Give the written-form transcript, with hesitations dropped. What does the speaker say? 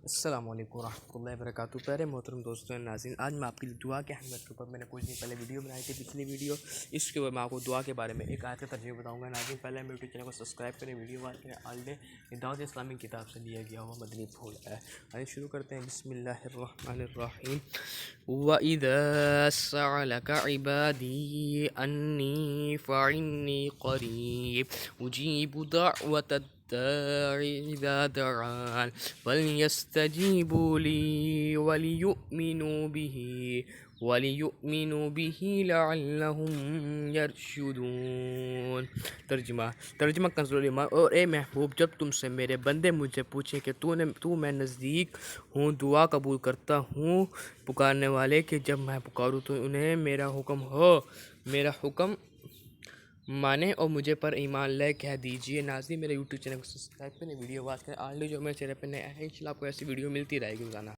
السلام علیکم ورحمۃ اللہ وبرکاتہ۔ پیارے محترم دوستوں ناظرین، آج میں آپ کی دعا کے اہمیت کے اوپر میں نے کچھ دن پہلے ویڈیو بنائی تھی، پچھلی ویڈیو۔ اس کے بعد میں آپ کو دعا کے بارے میں ایک آیت کا ترجمہ بتاؤں گا۔ ناظرین، پہلے میرے یوٹیوب چینل کو سبسکرائب کریں، ویڈیو وال کریں، آلڈے دعوت اسلامی کتاب سے لیا گیا ہوا مدنی پھول ہے۔ آئیے شروع کرتے ہیں۔ بسم اللہ الرحمن الرحیم۔ وَإِذَا سَأَلَكَ عِبَادِي أَنِّي فَإِنِّي قَرِيبٌ أُجِيبُ دَعْوَةَ الدَّاعِ إِذَا دَعَانِ فَلْيَسْتَجِيبُوا لِي وَلِيُؤْمِنُوا بِهِ لَعَلَّهُمْ يَرْشُدُونَ۔ ترجمہ کنز الایمان۔ اور اے محبوب، جب تم سے میرے بندے مجھے پوچھیں کہ تو میں نزدیک ہوں، دعا قبول کرتا ہوں پکارنے والے کہ جب میں پکاروں تو انہیں میرا حکم مانے اور مجھے پر ایمان لے، کہہ دیجئے۔ ناظرین، میرے یوٹیوب چینل کو سبسکرائب کریں، ویڈیو واچ کریں، آلریڈی جو میرے چینل پہ نئے ہیں، انشاءاللہ آپ کو ایسی ویڈیو ملتی رہے گی روزانہ۔